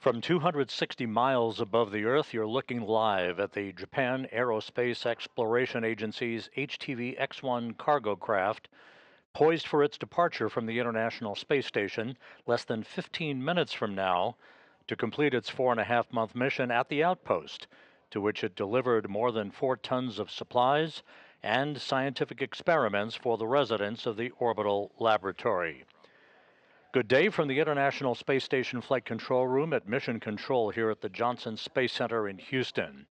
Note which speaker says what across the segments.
Speaker 1: From 260 miles above the Earth, you're looking live at the Japan Aerospace Exploration Agency's HTV-X1 cargo craft, poised for its departure from the International Space Station less than 15 minutes from now to complete its 4.5 month mission at the outpost, to which it delivered more than 4 tons of supplies and scientific experiments for the residents of the orbital laboratory. Good day from the International Space Station Flight Control Room at Mission Control here at the Johnson Space Center in Houston.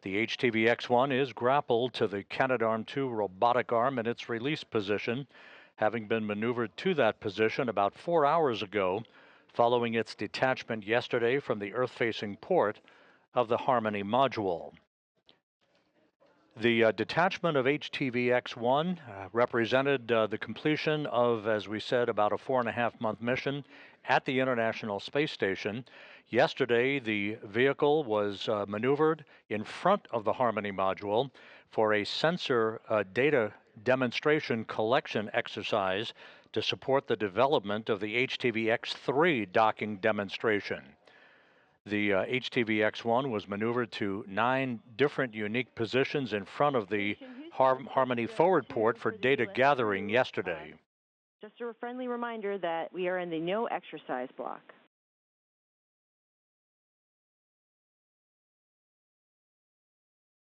Speaker 1: The HTV-X1 is grappled to the Canadarm2 robotic arm in its release position, having been maneuvered to that position about 4 hours ago, following its detachment yesterday from the Earth-facing port of the Harmony module. The detachment of HTV-X1 represented the completion of, as we said, about a 4.5 month mission at the International Space Station. Yesterday, the vehicle was maneuvered in front of the Harmony module for a sensor data demonstration collection exercise to support the development of the HTV-X3 docking demonstration. The HTV-X1 was maneuvered to 9 different unique positions in front of the Harmony forward port for data gathering yesterday.
Speaker 2: Just a friendly reminder that we are in the no exercise block.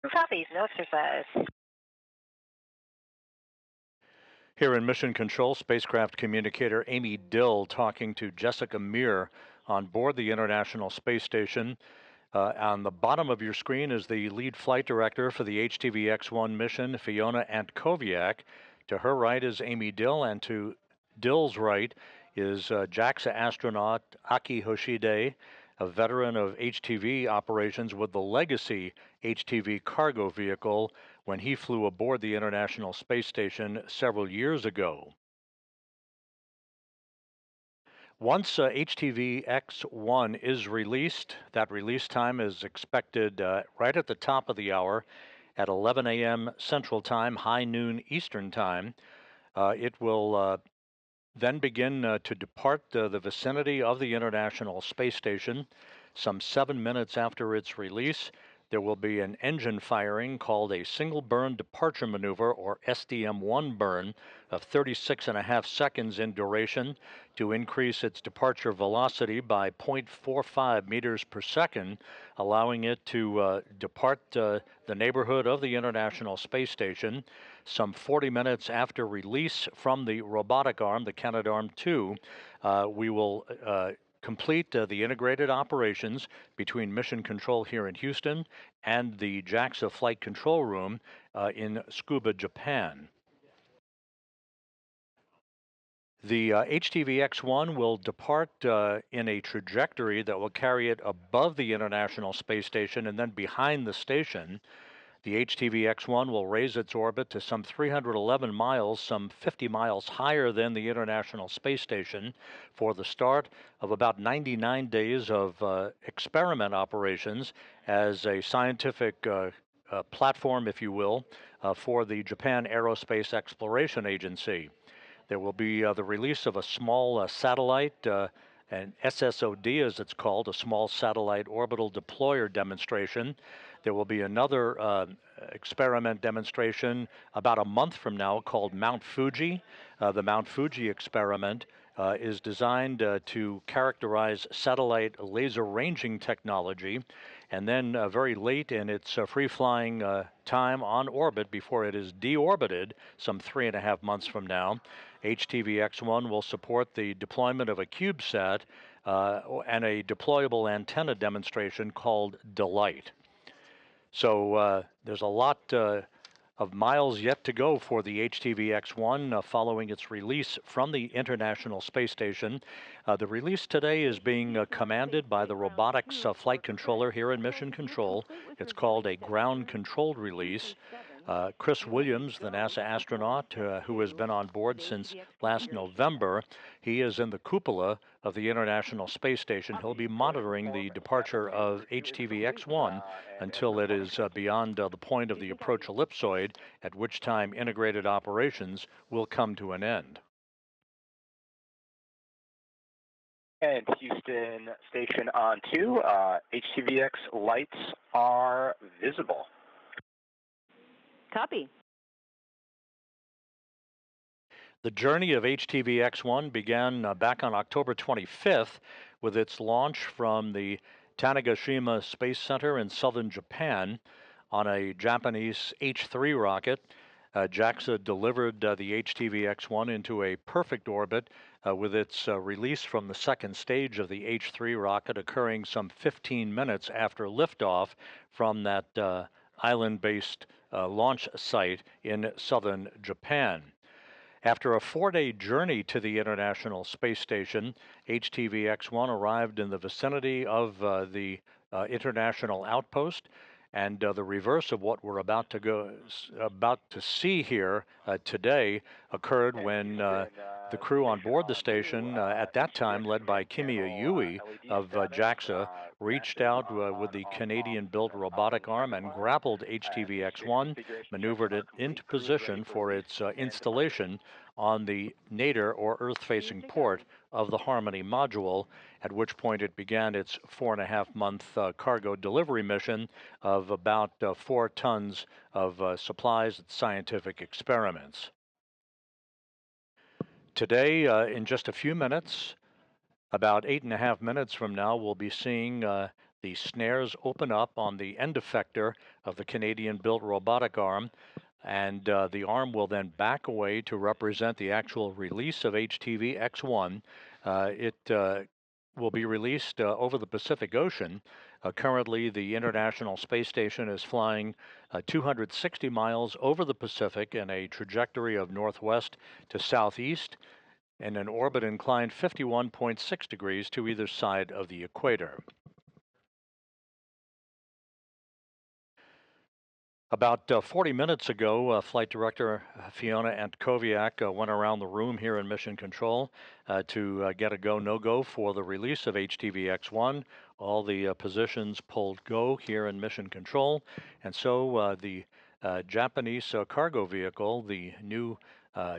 Speaker 3: Copies, no exercise.
Speaker 1: Here in Mission Control, spacecraft communicator Amy Dill talking to Jessica Meir on board the International Space Station. On the bottom of your screen is the lead flight director for the HTV-X1 mission, Fiona Antkowiak. To her right is Amy Dill, and to Dill's right is JAXA astronaut Aki Hoshide, a veteran of HTV operations with the legacy HTV cargo vehicle when he flew aboard the International Space Station several years ago. Once HTV-X1 is released, that release time is expected right at the top of the hour at 11 a.m. Central Time, high noon Eastern Time. It will then begin to depart the vicinity of the International Space Station. Some 7 minutes after its release, there will be an engine firing called a single burn departure maneuver, or SDM-1 burn, of 36.5 seconds in duration to increase its departure velocity by 0.45 meters per second, allowing it to depart the neighborhood of the International Space Station. Some 40 minutes after release from the robotic arm, the Canadarm2, we will complete the integrated operations between Mission Control here in Houston and the JAXA Flight Control Room in Tsukuba, Japan. The HTV-X1 will depart in a trajectory that will carry it above the International Space Station and then behind the station. The HTV-X1 will raise its orbit to some 311 miles, some 50 miles higher than the International Space Station, for the start of about 99 days of experiment operations as a scientific platform, if you will, for the Japan Aerospace Exploration Agency. There will be the release of a small satellite, an SSOD as it's called, a small satellite orbital deployer demonstration. There will be another experiment demonstration about a month from now called Mount Fuji. The Mount Fuji experiment is designed to characterize satellite laser ranging technology, and then very late in its free-flying time on orbit before it is deorbited some 3.5 months from now, HTV-X1 will support the deployment of a CubeSat and a deployable antenna demonstration called Delight. So there's a lot of miles yet to go for the HTV-X1 following its release from the International Space Station. The release today is being commanded by the robotics flight controller here in Mission Control. It's called a ground-controlled release. Chris Williams, the NASA astronaut who has been on board since last November, he is in the cupola of the International Space Station. He'll be monitoring the departure of HTV-X1 until it is beyond the point of the approach ellipsoid, at which time integrated operations will come to an end.
Speaker 3: And Houston station on 2, HTV-X lights are visible.
Speaker 2: Copy.
Speaker 1: The journey of HTV-X1 began back on October 25th with its launch from the Tanegashima Space Center in southern Japan on a Japanese H3 rocket. JAXA delivered the HTV-X1 into a perfect orbit with its release from the second stage of the H3 rocket occurring some 15 minutes after liftoff from that island-based launch site in southern Japan. After a 4-day journey to the International Space Station, HTV-X1 arrived in the vicinity of the International Outpost, and the reverse of what we're about to see here today occurred when the crew on board the station, at that time led by Kimiya Yui of JAXA, reached out with the Canadian-built robotic arm and grappled HTV-X1, maneuvered it into position for its installation on the nadir, or Earth-facing port, of the Harmony module, at which point it began its 4.5-month cargo delivery mission of about 4 tons of supplies and scientific experiments. Today, in just a few minutes, about 8.5 minutes from now, we'll be seeing the snares open up on the end effector of the Canadian-built robotic arm, and the arm will then back away to represent the actual release of HTV-X1. It will be released over the Pacific Ocean. Currently, the International Space Station is flying 260 miles over the Pacific in a trajectory of northwest to southeast, and an orbit inclined 51.6 degrees to either side of the equator. About 40 minutes ago, Flight Director Fiona Antkowiak went around the room here in Mission Control to get a go, no-go for the release of HTV-X1. All the positions pulled go here in Mission Control, and so the Japanese cargo vehicle, the new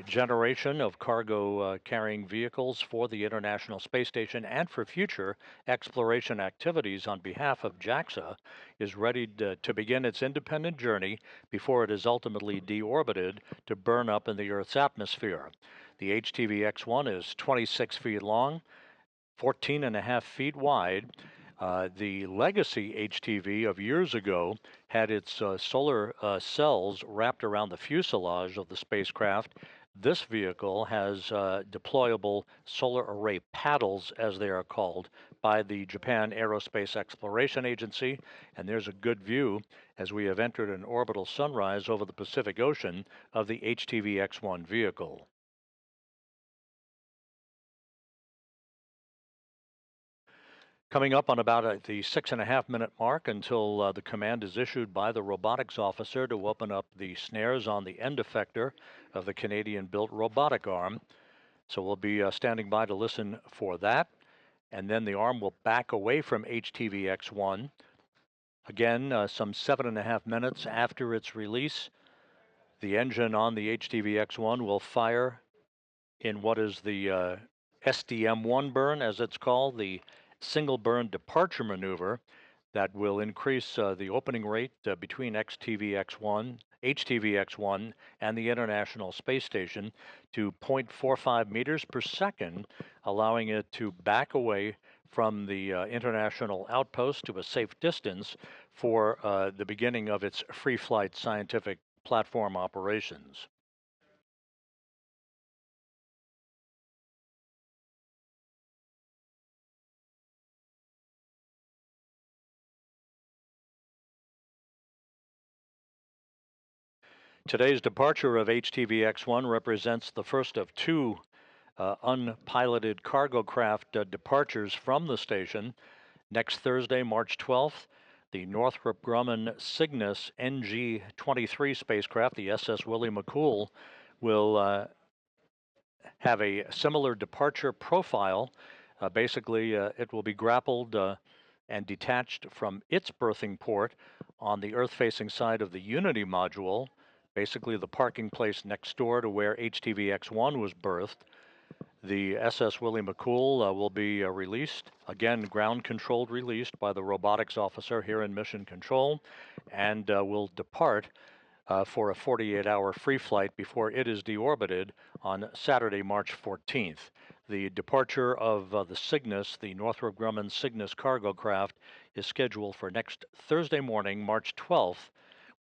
Speaker 1: generation of cargo carrying vehicles for the International Space Station and for future exploration activities on behalf of JAXA, is ready to begin its independent journey before it is ultimately deorbited to burn up in the Earth's atmosphere. The HTV-X1 is 26 feet long, 14.5 feet wide. The legacy HTV of years ago had its solar cells wrapped around the fuselage of the spacecraft. This vehicle has deployable solar array paddles, as they are called, by the Japan Aerospace Exploration Agency, and there's a good view as we have entered an orbital sunrise over the Pacific Ocean of the HTV-X1 vehicle. Coming up on about the 6.5-minute mark until the command is issued by the robotics officer to open up the snares on the end effector of the Canadian-built robotic arm. So we'll be standing by to listen for that. And then the arm will back away from HTV-X1. Again, some 7.5 minutes after its release, the engine on the HTV-X1 will fire in what is the SDM-1 burn, as it's called, the single burn departure maneuver that will increase the opening rate between HTV-X1 and the International Space Station to 0.45 meters per second, allowing it to back away from the International Outpost to a safe distance for the beginning of its free flight scientific platform operations. Today's departure of HTV-X1 represents the first of 2 unpiloted cargo craft departures from the station. Next Thursday, March 12th, the Northrop Grumman Cygnus NG-23 spacecraft, the SS Willie McCool, will have a similar departure profile. Basically, it will be grappled and detached from its berthing port on the Earth-facing side of the Unity module, basically the parking place next door to where HTV-X1 was berthed. The SS Willie McCool will be released, again ground controlled released by the robotics officer here in Mission Control, and will depart for a 48-hour free flight before it is deorbited on Saturday, March 14th. The departure of the Cygnus, the Northrop Grumman Cygnus cargo craft, is scheduled for next Thursday morning, March 12th,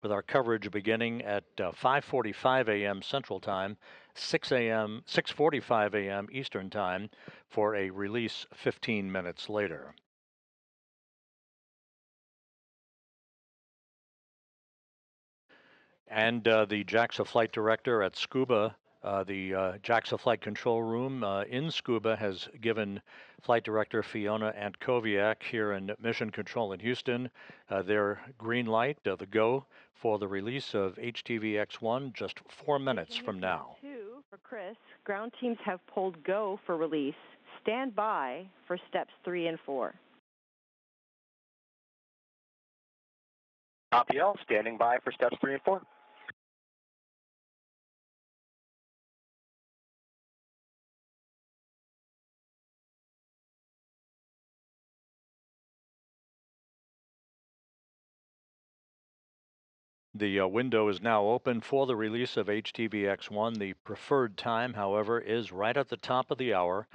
Speaker 1: with our coverage beginning at 5:45 a.m. Central Time, 6:45 a.m. Eastern Time, for a release 15 minutes later. And the JAXA flight director at Scuba, the JAXA flight control room in Scuba, has given flight director Fiona Antkowiak here in Mission Control in Houston their green light, the go for the release of HTV-X1 just 4 minutes from now.
Speaker 2: 2 for Chris, ground teams have pulled go for release. Stand by for steps 3 and 4.
Speaker 3: Copy all, standing by for steps 3 and 4.
Speaker 1: The window is now open for the release of HTV-X1. The preferred time, however, is right at the top of the hour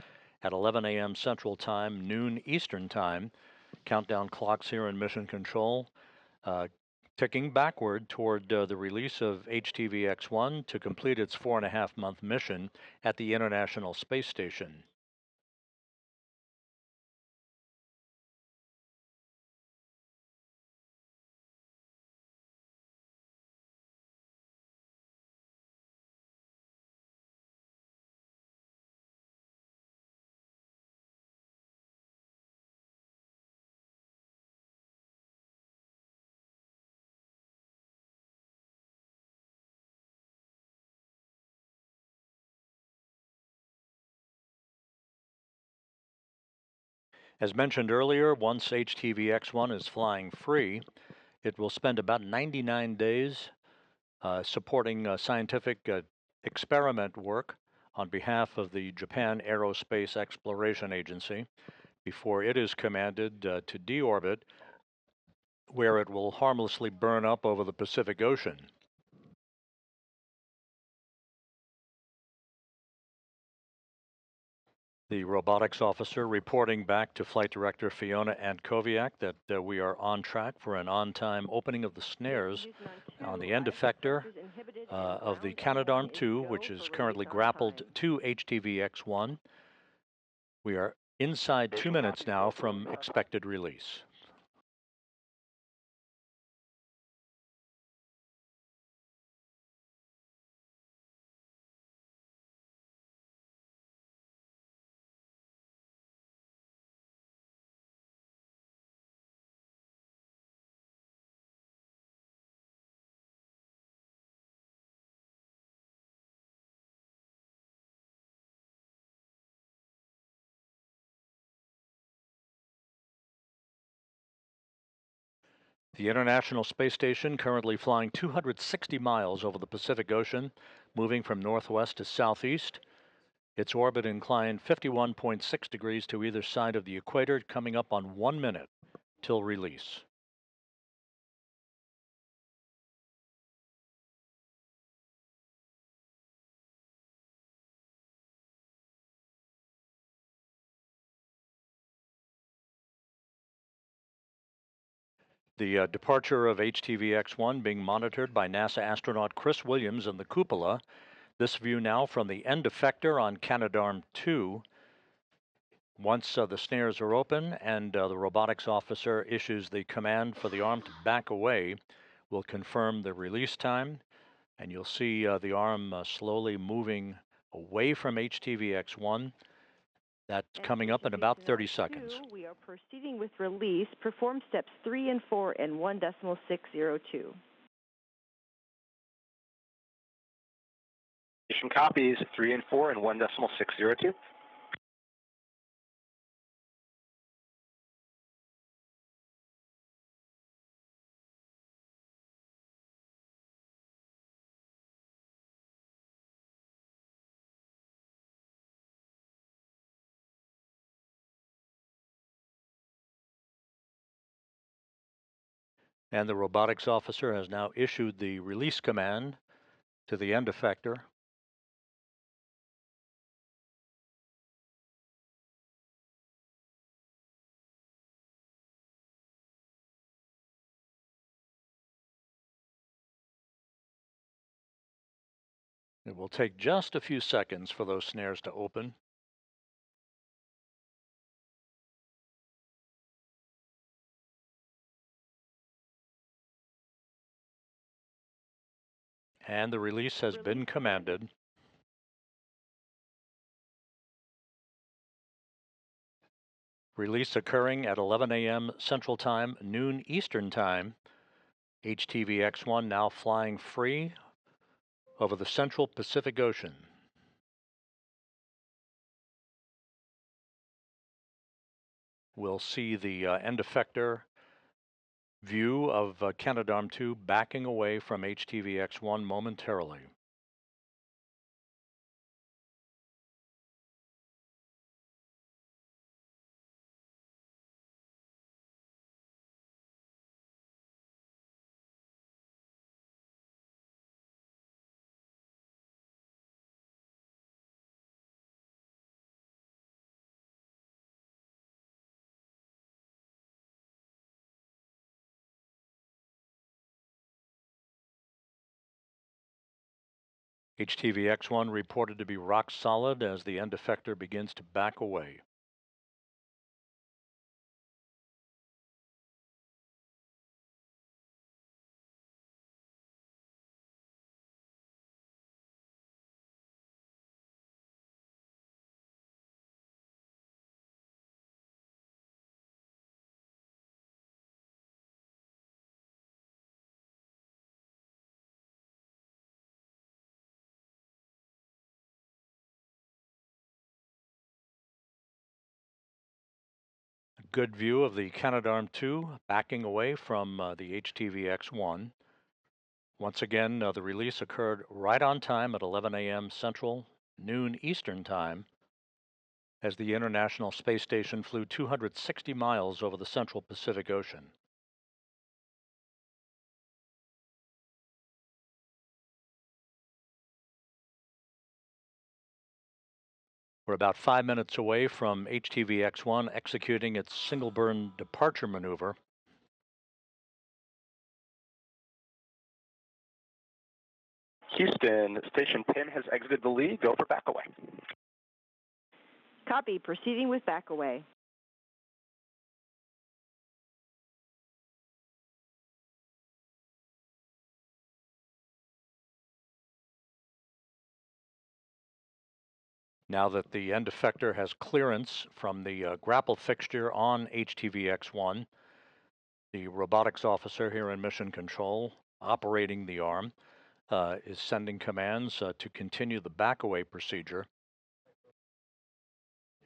Speaker 1: at 11 a.m. Central Time, noon Eastern Time. Countdown clocks here in Mission Control ticking backward toward the release of HTV-X1 to complete its 4.5-month mission at the International Space Station. As mentioned earlier, once HTV-X1 is flying free, it will spend about 99 days supporting scientific experiment work on behalf of the Japan Aerospace Exploration Agency before it is commanded to deorbit, where it will harmlessly burn up over the Pacific Ocean. The robotics officer reporting back to Flight Director Fiona Antkowiak that we are on track for an on-time opening of the snares on the end effector of the Canadarm2, which is currently grappled to HTV-X1. We are inside 2 minutes now from expected release. The International Space Station currently flying 260 miles over the Pacific Ocean, moving from northwest to southeast. Its orbit inclined 51.6 degrees to either side of the equator, coming up on 1 minute till release. The departure of HTV-X1 being monitored by NASA astronaut Chris Williams in the cupola. This view now from the end effector on Canadarm2. Once the snares are open and the robotics officer issues the command for the arm to back away, we'll confirm the release time, and you'll see the arm slowly moving away from HTV-X1. That's coming up in about 30 seconds.
Speaker 2: We are proceeding with release. Perform steps 3 and 4 in 1.602.
Speaker 3: Mission copies 3 and 4 in 1.602.
Speaker 1: And the robotics officer has now issued the release command to the end effector. It will take just a few seconds for those snares to open. And the release has been commanded. Release occurring at 11 a.m. Central Time, noon Eastern Time. HTV-X1 now flying free over the central Pacific Ocean. We'll see the end effector view of Canadarm2 backing away from HTV-X1 momentarily. HTV-X1 reported to be rock solid as the end effector begins to back away. A good view of the Canadarm2 backing away from the HTV-X1. Once again, the release occurred right on time at 11 a.m. Central, noon Eastern Time, as the International Space Station flew 260 miles over the central Pacific Ocean. We're about 5 minutes away from HTV-X1 executing its single burn departure maneuver.
Speaker 3: Houston, Station 10 has exited the lead. Go for back away.
Speaker 2: Copy. Proceeding with back away.
Speaker 1: Now that the end effector has clearance from the grapple fixture on HTV-X1, the robotics officer here in Mission Control, operating the arm, is sending commands to continue the backaway procedure.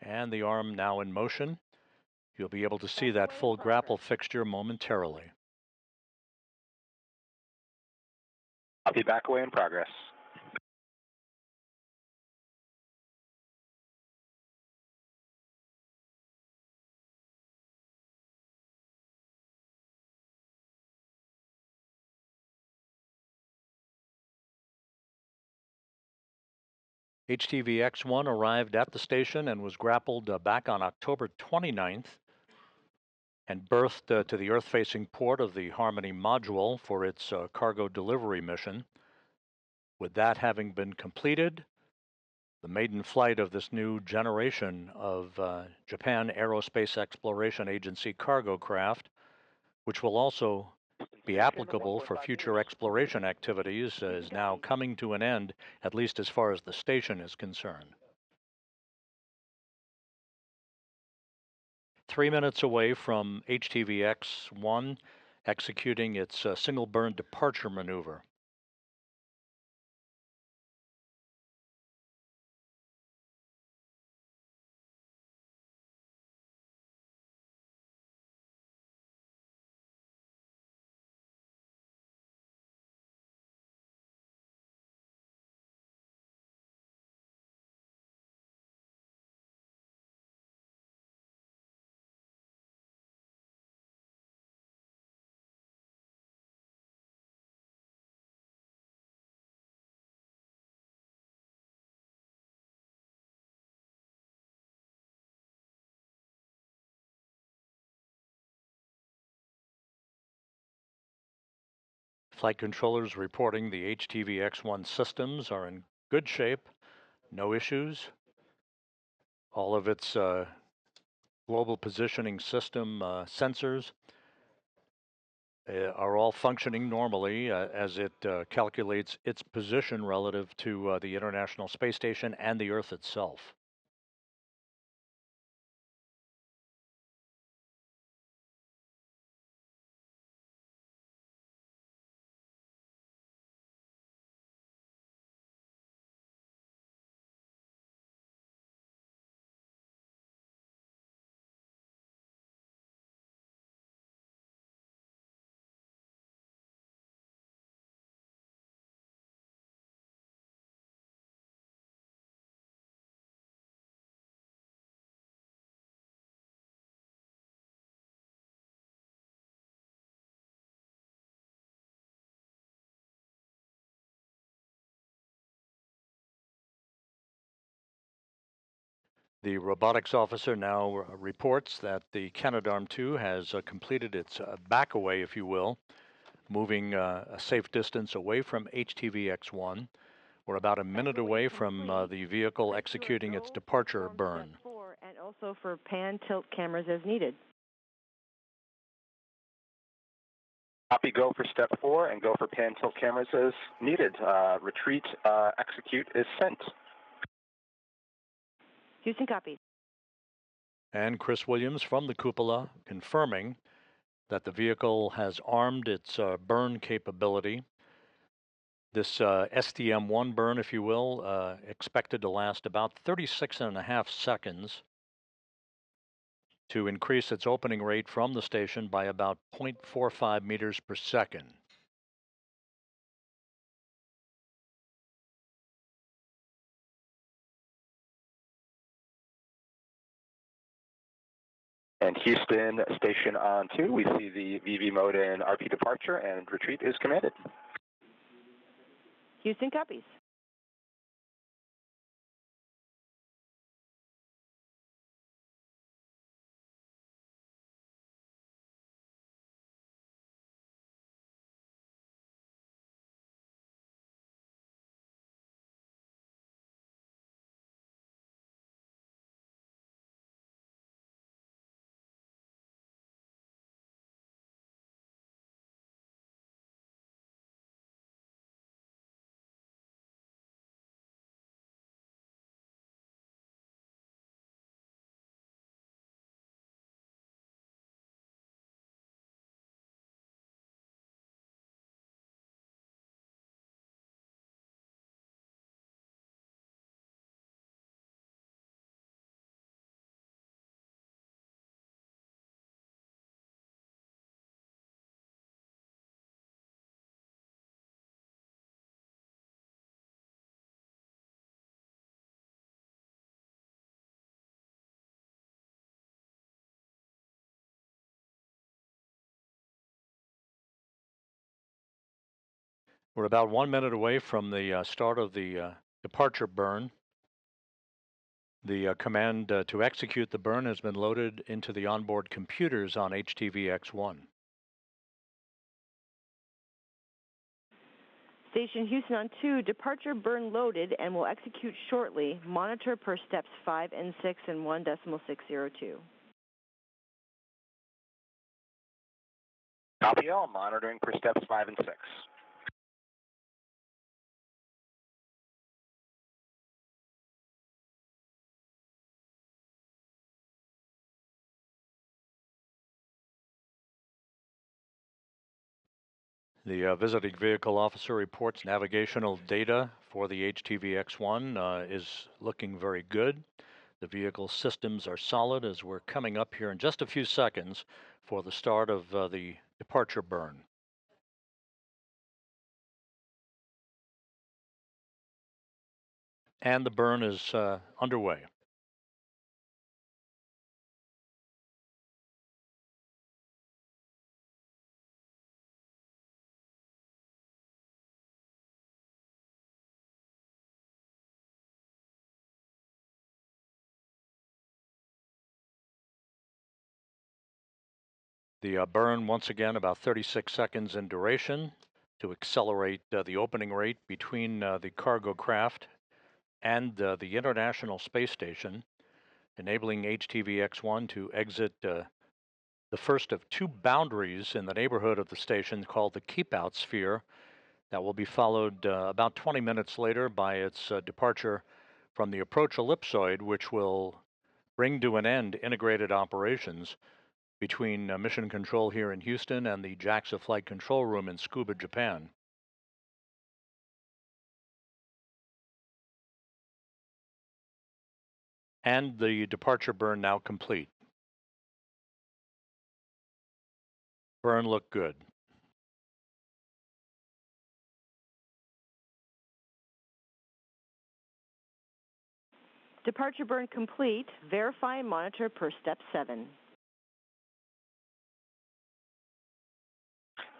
Speaker 1: And the arm now in motion. You'll be able to see that full grapple fixture momentarily.
Speaker 3: Copy, back away in progress.
Speaker 1: HTV-X1 arrived at the station and was grappled back on October 29th and berthed to the Earth-facing port of the Harmony module for its cargo delivery mission. With that having been completed, the maiden flight of this new generation of Japan Aerospace Exploration Agency cargo craft, which will also be applicable for future exploration activities, is now coming to an end, at least as far as the station is concerned. 3 minutes away from HTV-X1 executing its single burn departure maneuver. Flight controllers reporting the HTV-X1 systems are in good shape, no issues. All of its global positioning system sensors are all functioning normally as it calculates its position relative to the International Space Station and the Earth itself. The robotics officer now reports that the Canadarm2 has completed its back-away, if you will, moving a safe distance away from HTV-X1. We're about a minute away from the vehicle executing its departure burn.
Speaker 2: And also for pan tilt cameras as needed.
Speaker 3: Copy, go for step 4 and go for pan tilt cameras as needed. Retreat, execute is sent.
Speaker 2: Houston copies.
Speaker 1: And Chris Williams from the cupola confirming that the vehicle has armed its burn capability. This STM-1 burn, if you will, expected to last about 36.5 seconds to increase its opening rate from the station by about 0.45 meters per second.
Speaker 3: And Houston, station on 2, we see the VV mode and RP departure, and retreat is commanded.
Speaker 2: Houston copies.
Speaker 1: We're about 1 minute away from the start of the departure burn. The command to execute the burn has been loaded into the onboard computers on HTV-X1.
Speaker 2: Station Houston on 2, departure burn loaded and will execute shortly. Monitor per steps 5 and 6 and 1.602.
Speaker 3: Copy all, monitoring per steps 5 and 6.
Speaker 1: The visiting vehicle officer reports navigational data for the HTV-X1 is looking very good. The vehicle systems are solid as we're coming up here in just a few seconds for the start of the departure burn. And the burn is underway. The burn, once again, about 36 seconds in duration to accelerate the opening rate between the cargo craft and the International Space Station, enabling HTV-X1 to exit the first of two boundaries in the neighborhood of the station called the Keep-Out Sphere. That will be followed about 20 minutes later by its departure from the approach ellipsoid, which will bring to an end integrated operations between Mission Control here in Houston and the JAXA Flight Control Room in Tsukuba, Japan. And the departure burn now complete. Burn looked good.
Speaker 2: Departure burn complete. Verify and monitor per step 7.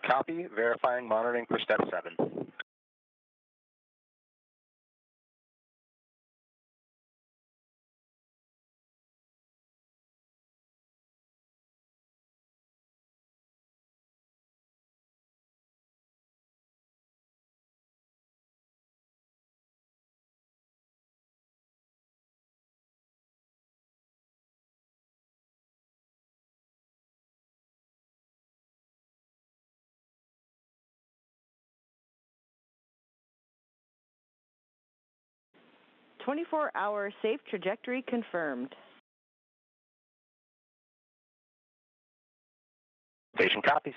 Speaker 3: Copy. Verifying monitoring for step 7.
Speaker 2: Twenty-four-hour safe trajectory confirmed.
Speaker 3: Station copies.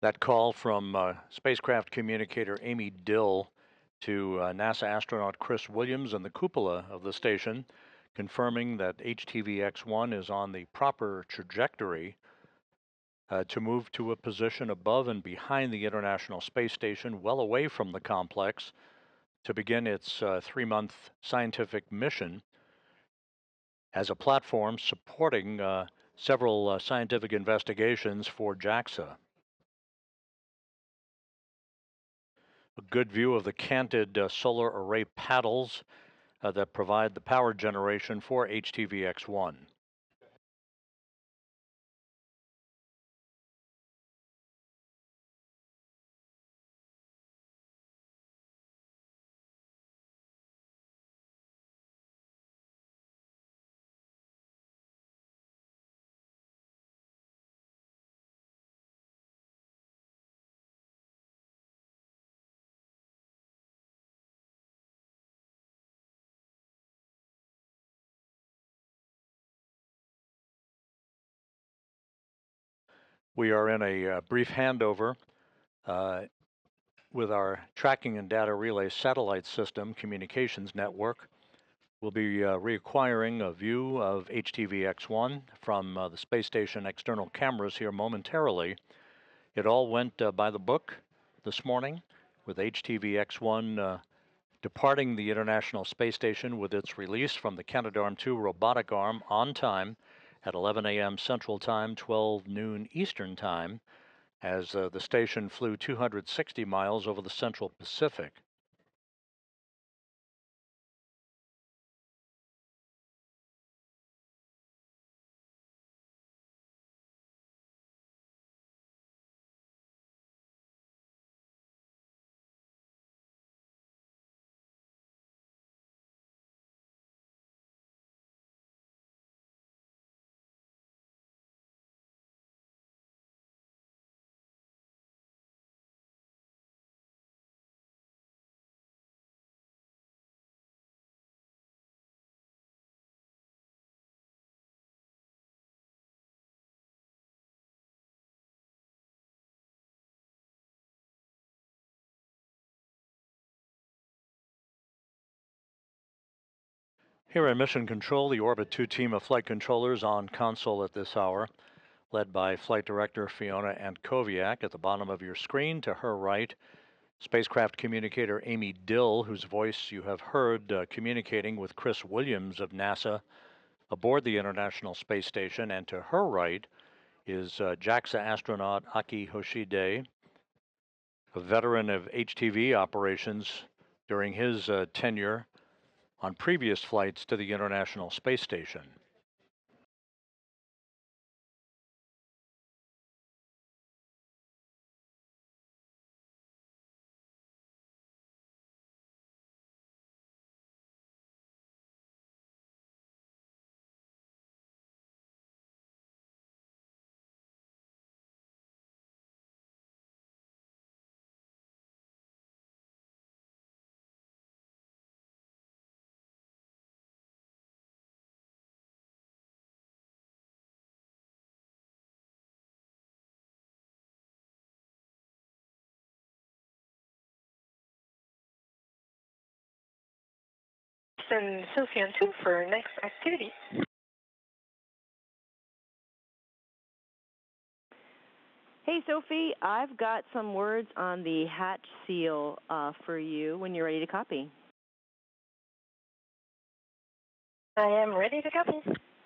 Speaker 1: That call from spacecraft communicator Amy Dill to NASA astronaut Chris Williams in the cupola of the station, confirming that HTV-X1 is on the proper trajectory to move to a position above and behind the International Space Station, well away from the complex, to begin its 3-month scientific mission as a platform supporting several scientific investigations for JAXA. A good view of the canted solar array paddles that provide the power generation for HTV-X1. We are in a brief handover with our tracking and data relay satellite system communications network. We'll be reacquiring a view of HTV-X1 from the space station external cameras here momentarily. It all went by the book this morning, with HTV-X1 departing the International Space Station with its release from the Canadarm2 robotic arm on time at 11 a.m. Central Time, 12 noon Eastern Time, as the station flew 260 miles over the Central Pacific. Here in Mission Control, the Orbit 2 team of flight controllers on console at this hour, led by Flight Director Fiona Antkowiak at the bottom of your screen. To her right, spacecraft communicator Amy Dill, whose voice you have heard communicating with Chris Williams of NASA aboard the International Space Station. And to her right is JAXA astronaut Aki Hoshide, a veteran of HTV operations during his tenure on previous flights to the International Space Station.
Speaker 4: send Sophie on 2 for next activity.
Speaker 2: Hey, Sophie, I've got some words on the hatch seal for you when you're ready to copy.
Speaker 4: I am ready to copy.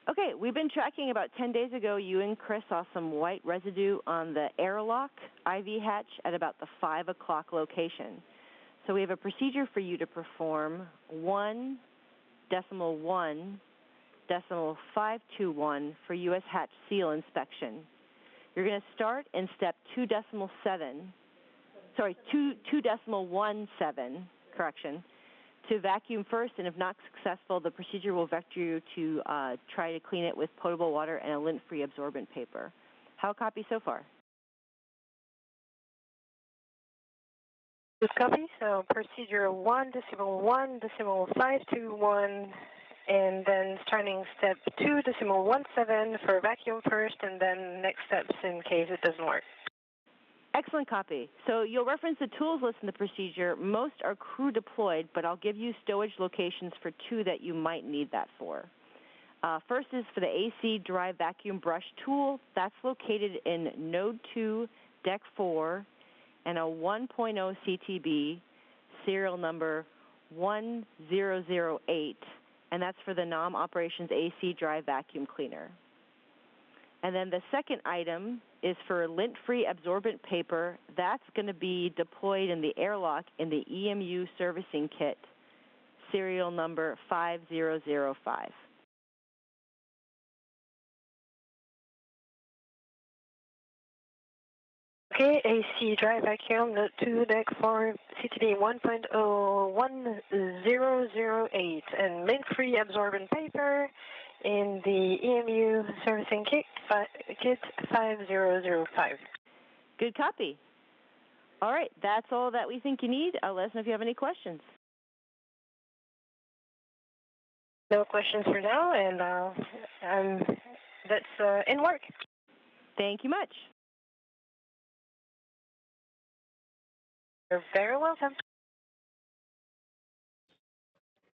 Speaker 2: Okay, we've been tracking about 10 days ago. You and Chris saw some white residue on the airlock IV hatch at about the 5 o'clock location. So we have a procedure for you to perform 1.1.521 for U.S. hatch seal inspection. You're going to start in step 2.17, to vacuum first, and if not successful, the procedure will vector you to try to clean it with potable water and a lint-free absorbent paper. How copy so far?
Speaker 4: Good copy. So procedure 1.1.521, and then starting step 2.17 for vacuum first, and then next steps in case it doesn't work.
Speaker 2: Excellent copy. So you'll reference the tools list in the procedure. Most are crew deployed, but I'll give you stowage locations for 2 that you might need that for. First is for the AC dry vacuum brush tool. That's located in Node 2, Deck 4, and a 1.0 CTB, serial number 1008, and that's for the NOM Operations AC dry vacuum cleaner. And then the second item is for lint-free absorbent paper. That's going to be deployed in the airlock in the EMU servicing kit, serial number 5005.
Speaker 4: Okay, AC dry vacuum, Node 2, Deck 4, CTD 1.01008, and lint-free absorbent paper in the EMU servicing kit 5005.
Speaker 2: Good copy. All right, that's all that we think you need. Let us know if you have any questions.
Speaker 4: No questions for now, and that's in work.
Speaker 2: Thank you much.
Speaker 4: You're very welcome.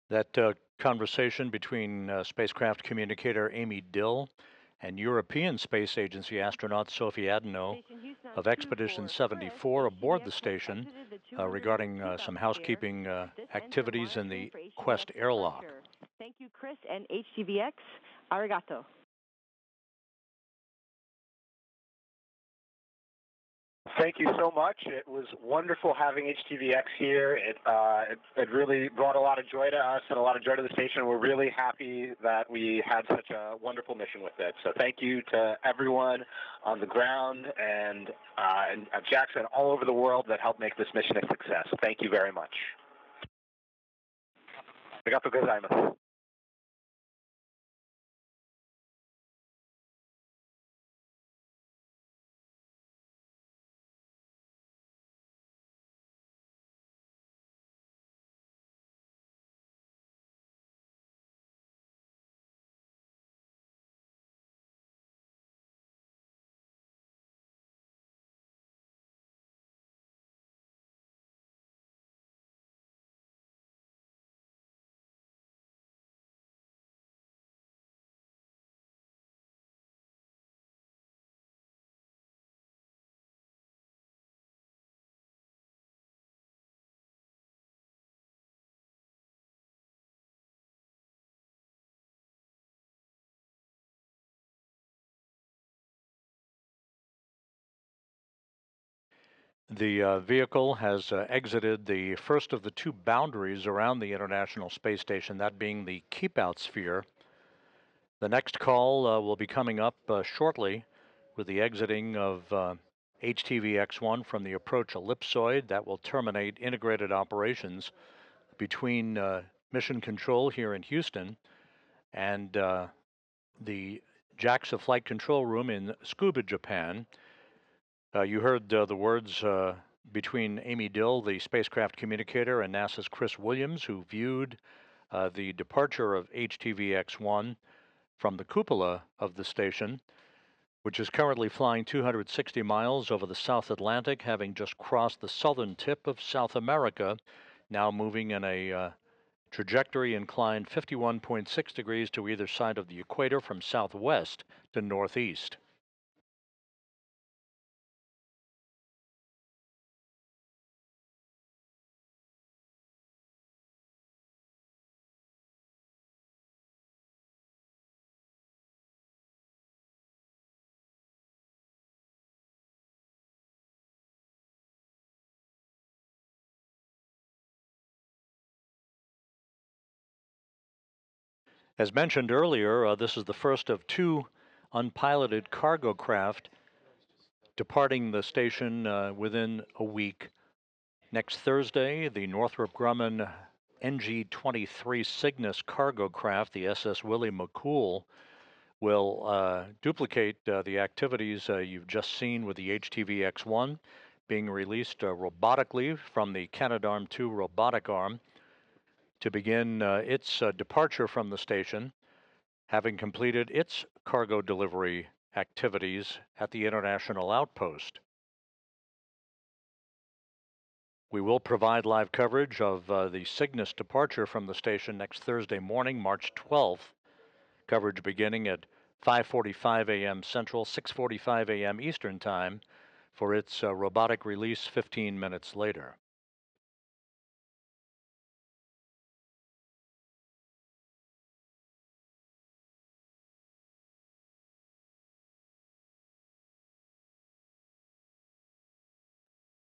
Speaker 1: That conversation between spacecraft communicator Amy Dill and European Space Agency astronaut Sophie Adeno of Expedition 74 aboard the station regarding some housekeeping activities in the Quest airlock.
Speaker 2: Thank you, Chris and HTV-X. Arigato.
Speaker 3: Thank you so much. It was wonderful having HTV-X here. It really brought a lot of joy to us and a lot of joy to the station. We're really happy that we had such a wonderful mission with it. So thank you to everyone on the ground and at JAXA and all over the world that helped make this mission a success. Thank you very much. Arigato gozaimasu.
Speaker 1: The vehicle has exited the first of the 2 boundaries around the International Space Station, that being the keep-out sphere. The next call will be coming up shortly with the exiting of HTV-X1 from the approach ellipsoid. That will terminate integrated operations between Mission Control here in Houston and the JAXA Flight Control Room in Tsukuba, Japan. You heard the words between Amy Dill, the spacecraft communicator, and NASA's Chris Williams, who viewed the departure of HTV-X1 from the cupola of the station, which is currently flying 260 miles over the South Atlantic, having just crossed the southern tip of South America, now moving in a Trajectory inclined 51.6 degrees to either side of the equator from southwest to northeast. As mentioned earlier, this is the first of two unpiloted cargo craft departing the station within a week. Next Thursday, the Northrop Grumman NG-23 Cygnus cargo craft, the SS Willie McCool, will duplicate the activities you've just seen with the HTV-X1 being released robotically from the Canadarm2 robotic arm to begin its departure from the station, having completed its cargo delivery activities at the International Outpost. We will provide live coverage of the Cygnus departure from the station next Thursday morning, March 12th. Coverage beginning at 5:45 a.m. Central, 6:45 a.m. Eastern Time for its robotic release 15 minutes later.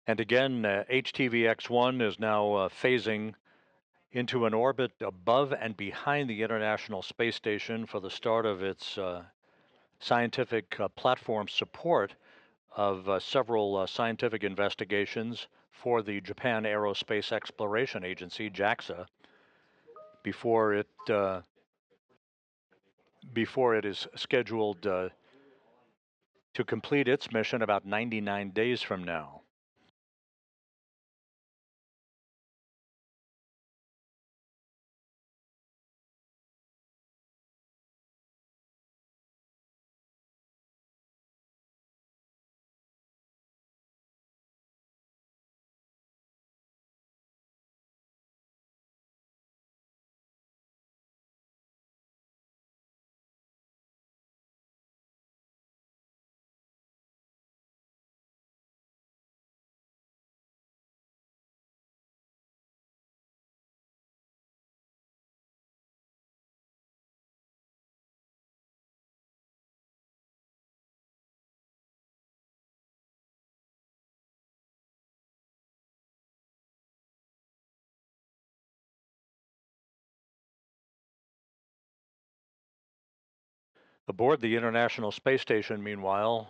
Speaker 1: And again, HTV-X1 is now phasing into an orbit above and behind the International Space Station for the start of its scientific platform support of several scientific investigations for the Japan Aerospace Exploration Agency, JAXA, before it is scheduled to complete its mission about 99 days from now. Aboard the International Space Station, meanwhile,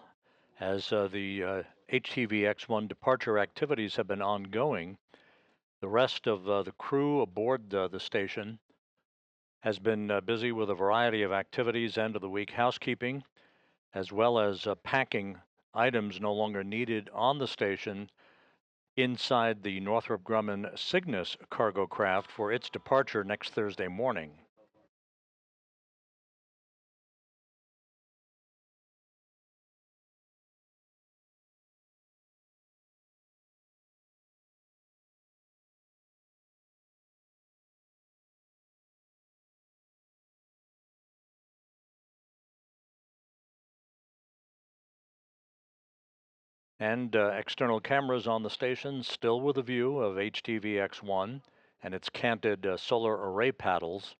Speaker 1: as the HTV-X1 departure activities have been ongoing, the rest of the crew aboard the station has been busy with a variety of activities, end of the week housekeeping, as well as packing items no longer needed on the station inside the Northrop Grumman Cygnus cargo craft for its departure next Thursday morning. And external cameras on the station still with a view of HTV-X1 and its canted solar array paddles.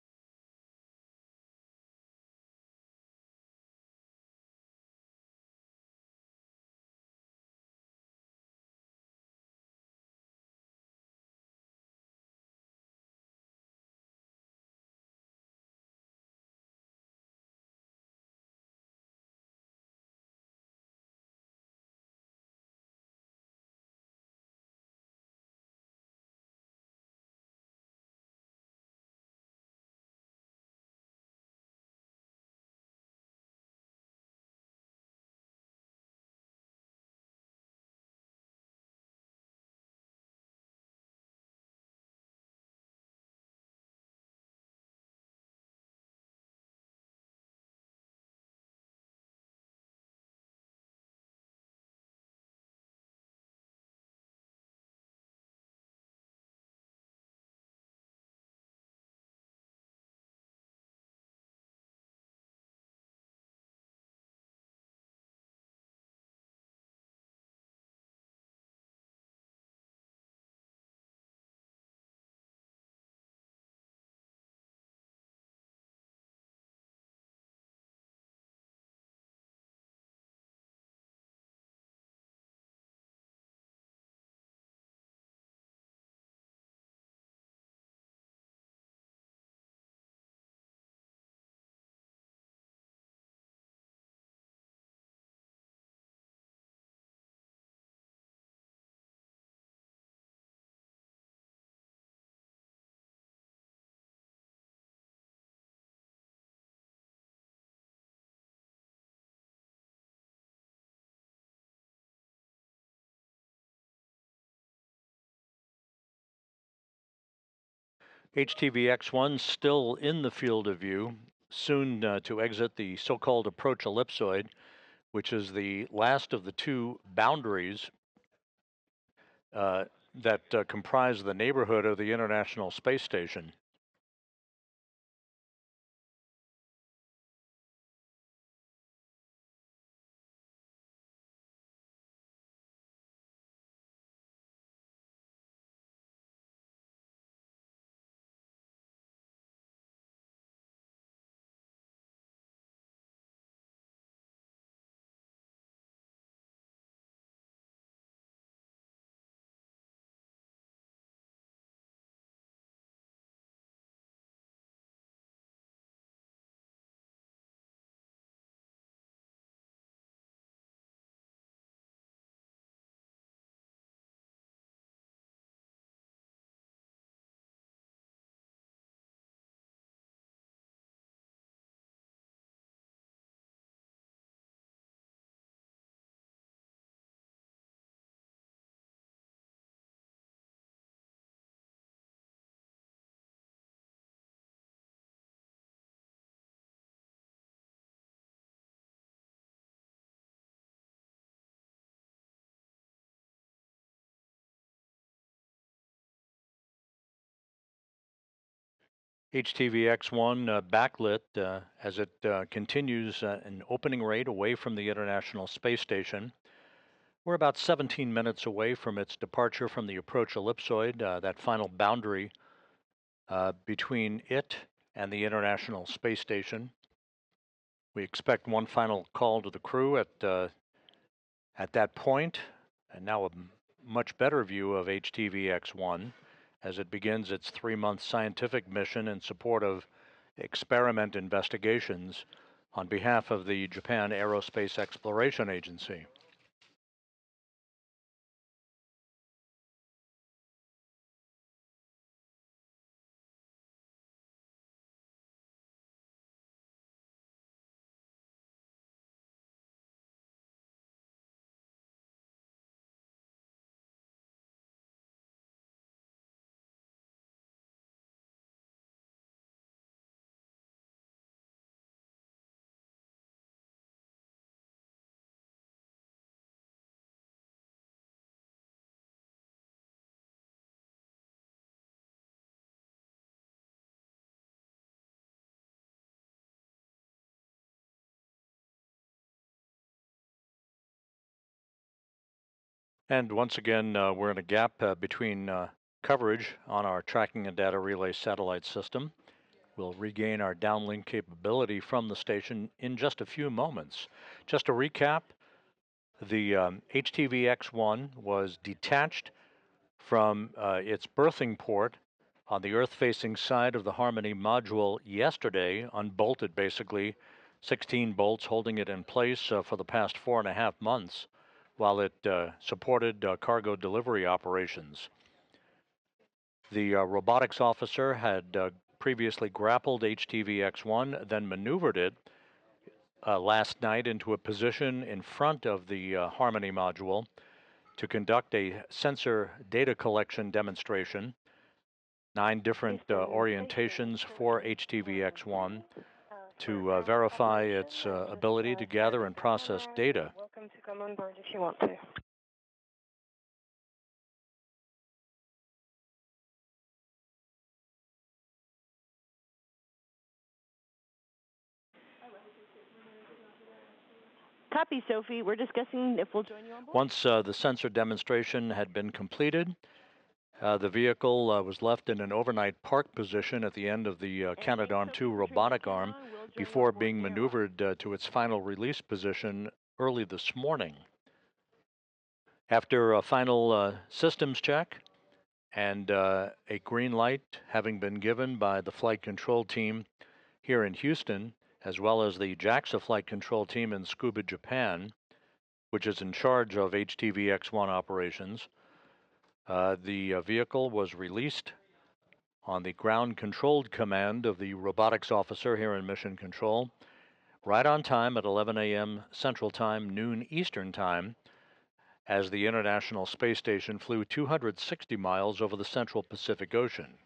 Speaker 1: HTV-X1 still in the field of view, soon to exit the so-called approach ellipsoid, which is the last of the two boundaries uh, that comprise the neighborhood of the International Space Station. HTV-X1 backlit as it continues an opening rate away from the International Space Station. We're about 17 minutes away from its departure from the approach ellipsoid, that final boundary between it and the International Space Station. We expect one final call to the crew at that point, and now a much better view of HTV-X1 as it begins its 3-month scientific mission in support of experiment investigations on behalf of the Japan Aerospace Exploration Agency. And once again, we're in a gap between coverage on our tracking and data relay satellite system. We'll regain our downlink capability from the station in just a few moments. Just to recap, the HTV-X1 was detached from its berthing port on the Earth-facing side of the Harmony module yesterday, unbolted basically, 16 bolts holding it in place for the past 4.5 months while it supported cargo delivery operations. The robotics officer had previously grappled HTV-X1, then maneuvered it last night into a position in front of the Harmony module to conduct a sensor data collection demonstration. 9 different orientations for HTV-X1 to verify its ability to gather and process data.
Speaker 4: Welcome to come on board if you want to.
Speaker 2: Copy, Sophie. We're discussing if we'll join you on board.
Speaker 1: Once the sensor demonstration had been completed, the vehicle was left in an overnight park position at the end of the Canadarm2 robotic arm before being maneuvered to its final release position early this morning. After a final systems check and a green light having been given by the flight control team here in Houston, as well as the JAXA flight control team in Tsukuba, Japan, which is in charge of HTV-X1 operations, the vehicle was released on the ground-controlled command of the robotics officer here in Mission Control, right on time at 11 a.m. Central Time, noon Eastern Time, as the International Space Station flew 260 miles over the central Pacific Ocean.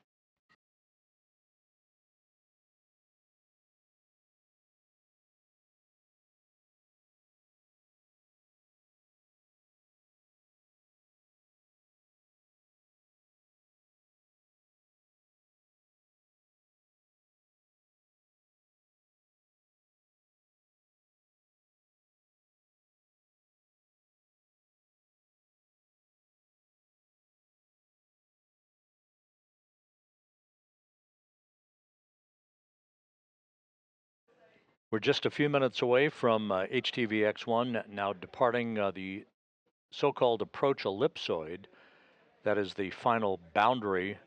Speaker 1: We're just a few minutes away from HTV-X1 now departing the so-called approach ellipsoid. That is the final boundary,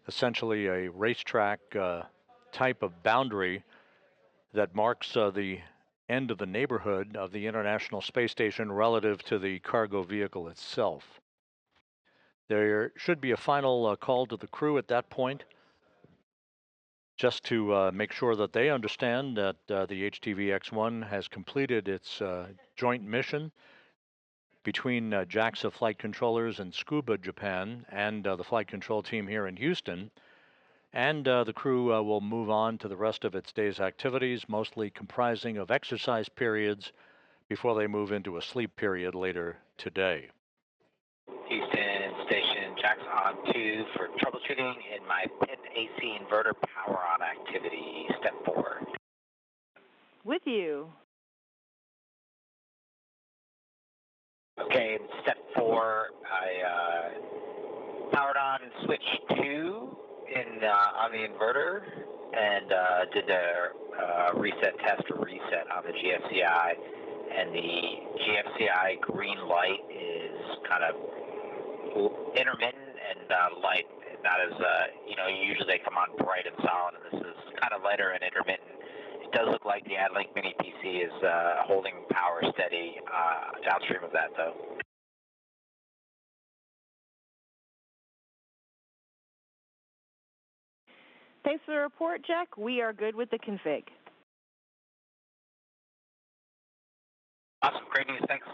Speaker 1: essentially a racetrack type of boundary that marks the end of the neighborhood of the International Space Station relative to the cargo vehicle itself. There should be a final call to the crew at that point, just to make sure that they understand that the HTV-X1 has completed its joint mission between JAXA flight controllers in Tsukuba, Japan, and the flight control team here in Houston. And the crew will move on to the rest of its day's activities, mostly comprising of exercise periods before they move into a sleep period later today.
Speaker 5: Houston Station, JAXA on 2 for troubleshooting in my PIN AC inverter power on activity, step 4.
Speaker 2: With you.
Speaker 5: Okay, in step 4, I powered on and switched 2 on the inverter and did the reset test or reset on the GFCI. And the GFCI green light is kind of intermittent and light, not as, usually they come on bright and solid, and this is kind of lighter and intermittent. It does look like the AdLink Mini PC is holding power steady downstream of that, though.
Speaker 2: Thanks for the report, Jack. We are good with the config.
Speaker 5: Awesome. Great news. Thanks.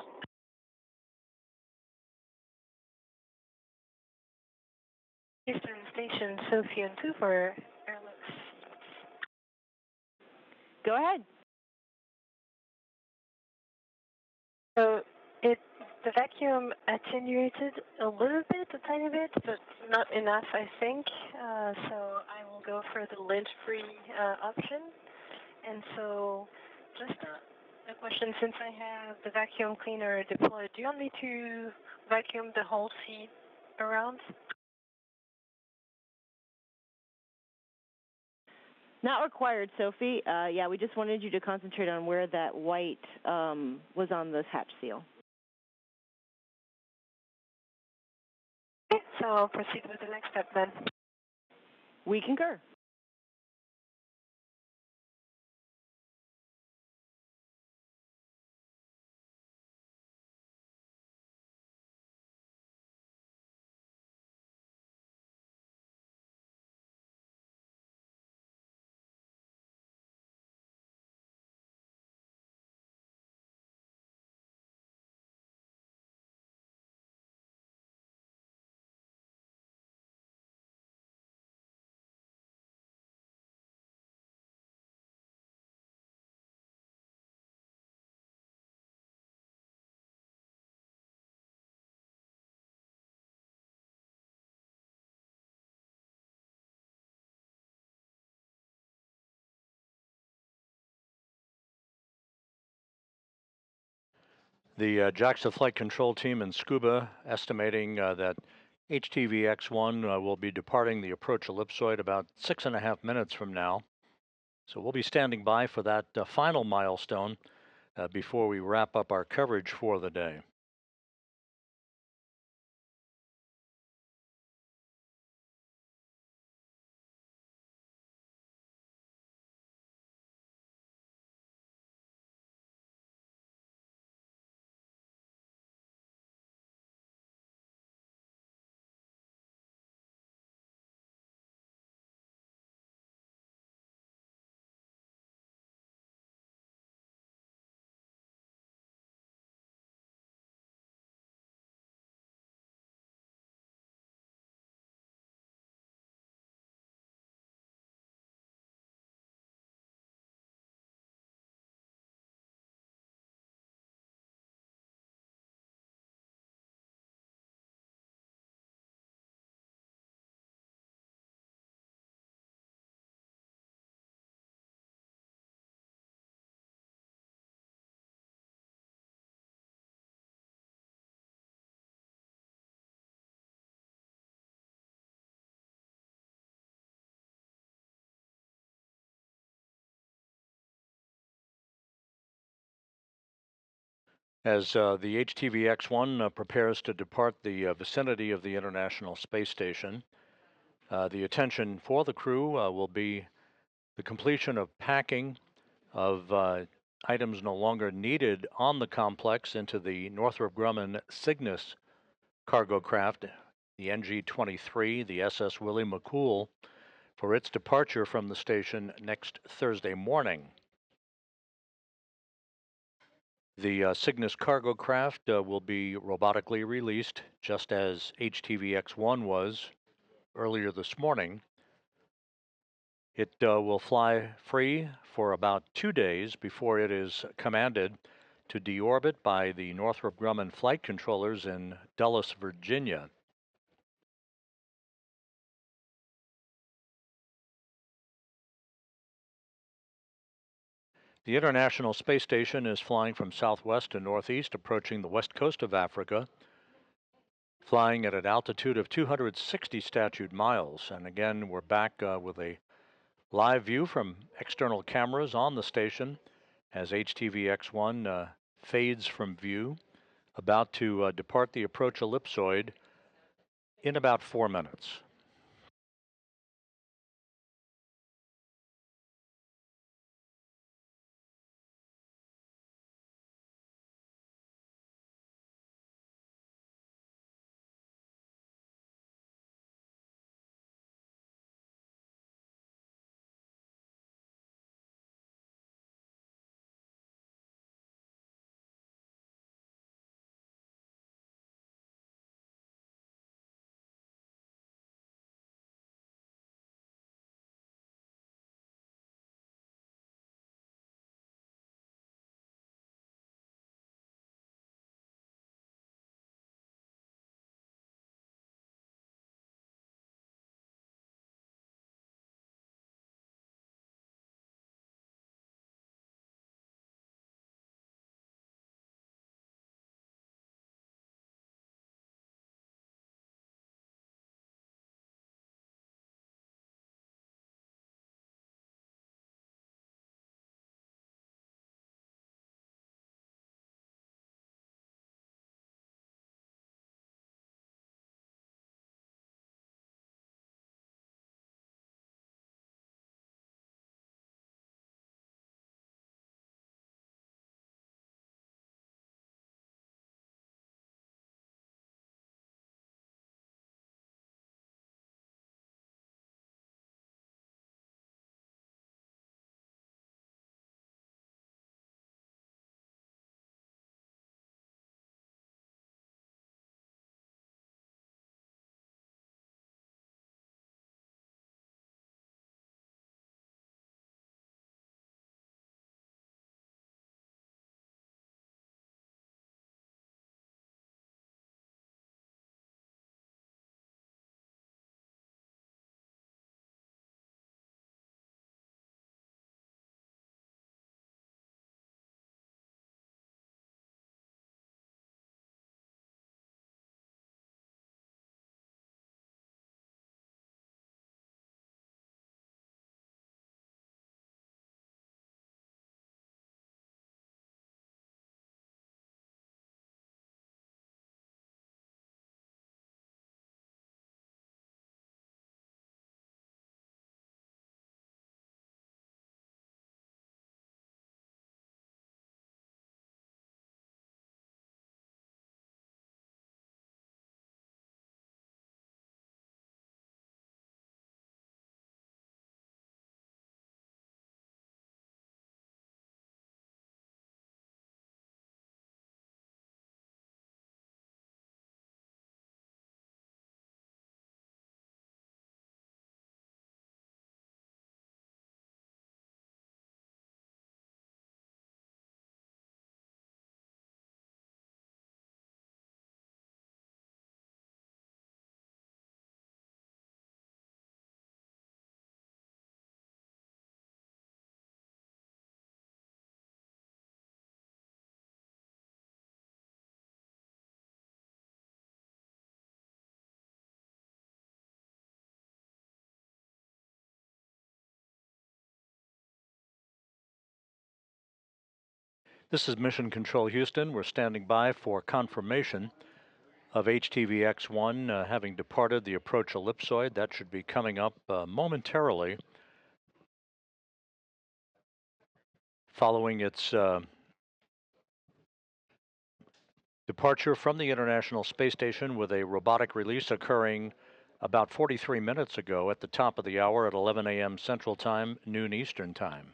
Speaker 4: Eastern Station, Sophie on 2 for airlifts.
Speaker 2: Go ahead.
Speaker 4: So the vacuum attenuated a little bit, a tiny bit, but not enough, I think. So I will go for the lint-free option. And so just a question, since I have the vacuum cleaner deployed, do you want me to vacuum the whole seat around?
Speaker 2: Not required, Sophie. Yeah, we just wanted you to concentrate on where that white was on the hatch seal.
Speaker 4: Okay, so I'll proceed with the next step then.
Speaker 2: We concur.
Speaker 1: The JAXA flight control team in Tsukuba estimating that HTV-X1 will be departing the approach ellipsoid about 6.5 minutes from now. So we'll be standing by for that final milestone before we wrap up our coverage for the day. As the HTV-X1 prepares to depart the vicinity of the International Space Station, the attention for the crew will be the completion of packing of items no longer needed on the complex into the Northrop Grumman Cygnus cargo craft, the NG-23, the SS Willie McCool, for its departure from the station next Thursday morning. The Cygnus cargo craft will be robotically released, just as HTV-X1 was earlier this morning. It will fly free for about 2 days before it is commanded to deorbit by the Northrop Grumman flight controllers in Dulles, Virginia. The International Space Station is flying from southwest to northeast, approaching the west coast of Africa, flying at an altitude of 260 statute miles. And again, we're back with a live view from external cameras on the station as HTV-X1 fades from view, about to depart the approach ellipsoid in about 4 minutes. This is Mission Control Houston. We're standing by for confirmation of HTV-X1 having departed the approach ellipsoid. That should be coming up momentarily following its departure from the International Space Station, with a robotic release occurring about 43 minutes ago at the top of the hour at 11 a.m. Central Time, noon Eastern Time.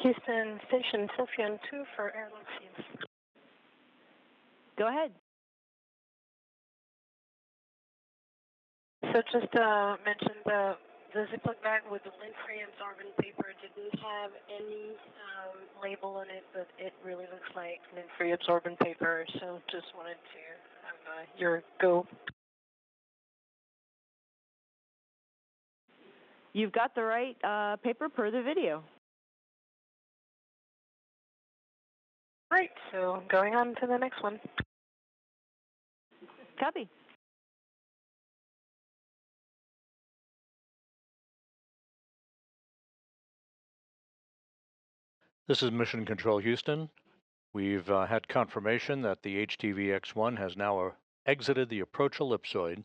Speaker 4: Houston Station, Sophian 2 for airlifts.
Speaker 2: Go ahead.
Speaker 4: So just mentioned the Ziploc bag with the lint-free absorbent paper didn't have any label on it, but it really looks like lint-free absorbent paper. So just wanted to have your go.
Speaker 2: You've got the right paper per the video.
Speaker 4: Right, so going on to the next one.
Speaker 2: Copy.
Speaker 1: This is Mission Control Houston. We've had confirmation that the HTV-X1 has now exited the approach ellipsoid.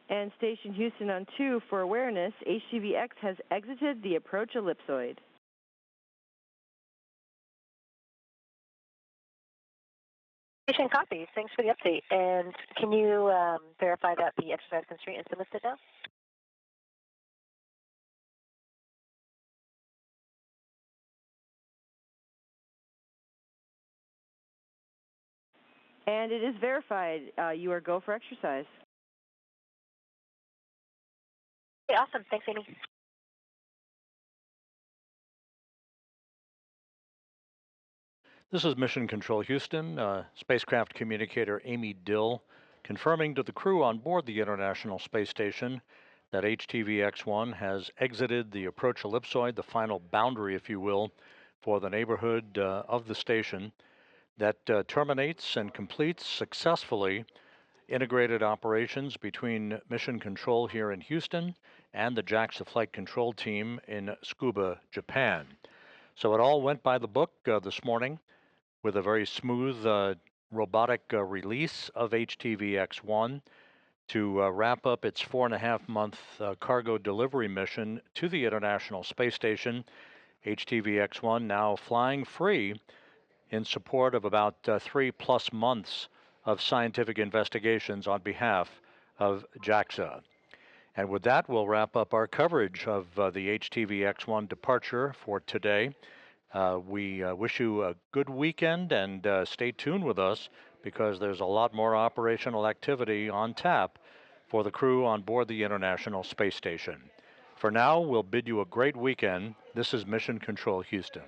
Speaker 2: And Station Houston on 2 for awareness, HTV-X has exited the approach ellipsoid.
Speaker 6: Station copy. Thanks for the update. And can you verify that the exercise constraint has been lifted now?
Speaker 2: And it is verified. You are go for exercise.
Speaker 6: Okay, awesome. Thanks, Amy.
Speaker 1: This is Mission Control Houston. Spacecraft communicator Amy Dill confirming to the crew on board the International Space Station that HTV-X1 has exited the approach ellipsoid, the final boundary, if you will, for the neighborhood of the station that terminates and completes successfully integrated operations between Mission Control here in Houston and the JAXA Flight Control Team in Tsukuba, Japan. So it all went by the book this morning with a very smooth robotic release of HTV-X1 to wrap up its 4.5-month cargo delivery mission to the International Space Station. HTV-X1 now flying free in support of about 3+ months of scientific investigations on behalf of JAXA. And with that, we'll wrap up our coverage of the HTV-X1 departure for today. We wish you a good weekend, and stay tuned with us because there's a lot more operational activity on tap for the crew on board the International Space Station. For now, we'll bid you a great weekend. This is Mission Control Houston.